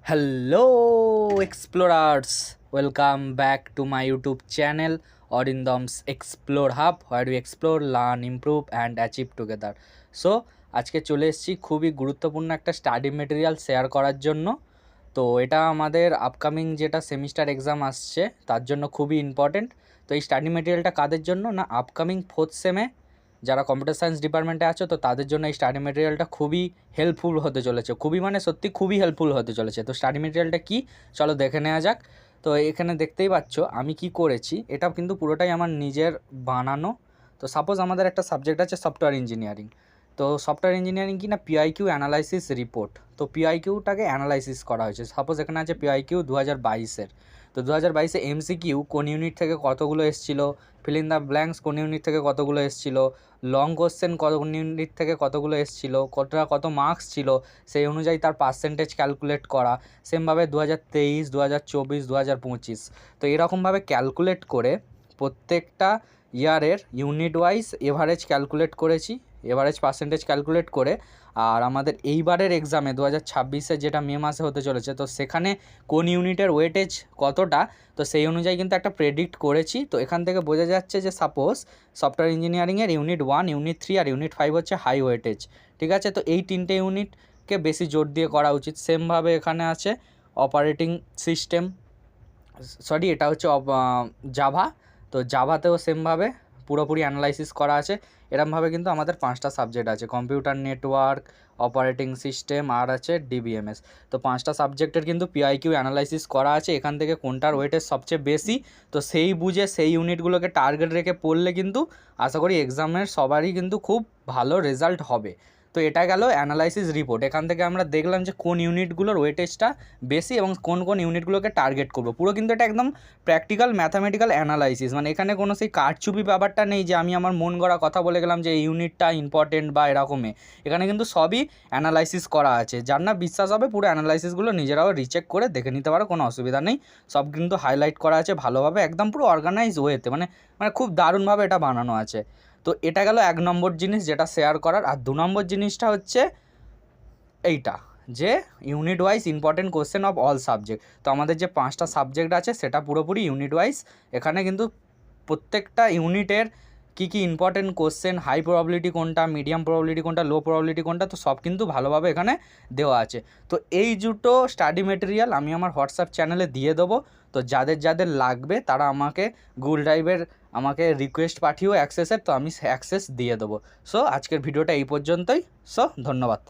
Hello, explorers! Welcome back to my YouTube channel Orindam's Explore Hub, where we explore, learn, improve, and achieve together. So, আজকে চলে এসেছি খুবই গুরুত্বপূর্ণ একটা study material share করার জন্য। তো এটা আমাদের আপকামিং যেটা সেমিস্টার এক্সাম আসছে তার জন্য খুবই ইম্পর্টেন্ট। তো এই স্টাডি মেটেরিয়ালটা কাদের জন্য না, আপকামিং 4th সেমে যারা কম্পিউটার সায়েন্স ডিপার্টমেন্টে আছো তো তাদের জন্য এই স্টাডি মেটেরিয়ালটা খুবই হেল্পফুল হতে চলেছে, খুবই মানে সত্যি খুবই হেল্পফুল হতে চলেছে। তো স্টাডি মেটেরিয়ালটা কি, চলো দেখে নেওয়া যাক। তো এখানে দেখতেই পাচ্ছ আমি কি করেছি, এটা কিন্তু পুরোটাই আমার নিজের বানানো। তো সাপোজ আমাদের একটা সাবজেক্ট আছে সফটওয়্যার ইঞ্জিনিয়ারিং। তো সফটওয়্যার ইঞ্জিনিয়ারিং কি না, পিআইকিউ অ্যানালাইসিস রিপোর্ট। তো পিআইকিউটাকে অ্যানালাইসিস করা হয়েছে। সাপোজ এখানে আছে পিআইকিউ 2022-এর। তো 2022-এ এমসিকিউ কোন ইউনিট থেকে কতগুলো এসেছিলো, ফিল ইন দ্য ব্ল্যাঙ্কস কোন ইউনিট থেকে কতগুলো এসেছিলো, লং কোশ্চেন কত ইউনিট থেকে কতগুলো এসেছিলো, কত মার্কস ছিল, সেই অনুযায়ী তার পার্সেন্টেজ ক্যালকুলেট করা। সেমভাবে 2023, 2024, 2025 তো এরকমভাবে ক্যালকুলেট করে প্রত্যেকটা ইয়ারের ইউনিট ওয়াইজ এভারেজ ক্যালকুলেট করেছি, এভারেজ পার্সেন্টেজ ক্যালকুলেট করে। আর আমাদের এইবারের এক্সামে 2026-এ যেটা মে মাসে হতে চলেছে, তো সেখানে কোন ইউনিটের ওয়েটেজ কতটা, তো সেই অনুযায়ী কিন্তু একটা প্রেডিক্ট করেছি। তো এখান থেকে বোঝা যাচ্ছে যে সাপোজ সফটওয়্যার ইঞ্জিনিয়ারিংয়ের ইউনিট 1, ইউনিট 3 আর ইউনিট 5 হচ্ছে হাই ওয়েটেজ, ঠিক আছে। তো এই তিনটে ইউনিটকে বেশি জোর দিয়ে করা উচিত। সেমভাবে এখানে আছে অপারেটিং সিস্টেম, সরি এটা হচ্ছে জাভা। তো জাভাতেও সেমভাবে পুরোপুরি অ্যানালাইসিস করা আছে। এরমভাবে কিন্তু আমাদের 5টা সাবজেক্ট আছে, কম্পিউটার নেটওয়ার্ক, অপারেটিং সিস্টেম আর আছে ডিবিএমএস। তো 5টা সাবজেক্টের কিন্তু পিআইকিউ অ্যানালাইসিস করা আছে, এখান থেকে কোনটার ওয়েটেজ সবচেয়ে বেশি, তো সেই বুঝে সেই ইউনিটগুলোকে টার্গেট রেখে পড়লে কিন্তু আশা করি এক্সামের সবারই কিন্তু খুব ভালো রেজাল্ট হবে। তো এটা গেল অ্যানালাইসিস রিপোর্ট। এখান থেকে আমরা দেখলাম যে কোন ইউনিটগুলোর ওয়েটেজটা বেশি এবং কোন কোন ইউনিটগুলোকে টার্গেট করবো। পুরো কিন্তু এটা একদম প্র্যাকটিক্যাল ম্যাথামেটিক্যাল অ্যানালাইসিস, মানে এখানে কোনো সেই কারচুপি ব্যাপারটা নেই যে আমি আমার মন গড়া কথা বলে গেলাম যে এই ইউনিটটা ইম্পর্টেন্ট বা এরকমই। এখানে কিন্তু সবই অ্যানালাইসিস করা আছে। যার না বিশ্বাস হবে পুরো অ্যানালাইসিসগুলো নিজেরাও রিচেক করে দেখে নিতে পারো, কোনো অসুবিধা নেই। সব কিন্তু হাইলাইট করা আছে ভালোভাবে, একদম পুরো অর্গানাইজ ওয়েতে, মানে খুব দারুণভাবে এটা বানানো আছে। তো এটা গেল 1 নম্বর জিনিস যেটা শেয়ার করার। আর 2 নম্বর জিনিসটা হচ্ছে এইটা, যে unit wise important question of all subject. তো আমাদের যে 5টা সাবজেক্ট আছে সেটা পুরোপুরি ইউনিট ওয়াইজ। এখানে কিন্তু প্রত্যেকটা ইউনিটের কী কী ইম্পর্টেন্ট কোশ্চেন, হাই প্রবাবিলিটি কোনটা, মিডিয়াম প্রবাবিলিটি কোনটা, লো প্রবাবিলিটি কোনটা, তো সব কিন্তু ভালোভাবে এখানে দেওয়া আছে। তো এই দুটো স্টাডি মেটেরিয়াল আমি আমার হোয়াটসঅ্যাপ চ্যানেলে দিয়ে দেবো। তো যাদের যাদের লাগবে তারা আমাকে গুগল ড্রাইভের আমাকে রিকোয়েস্ট পাঠিয়েও অ্যাক্সেসের, তো আমি অ্যাক্সেস দিয়ে দেবো। সো আজকের ভিডিওটা এই পর্যন্তই। সো ধন্যবাদ।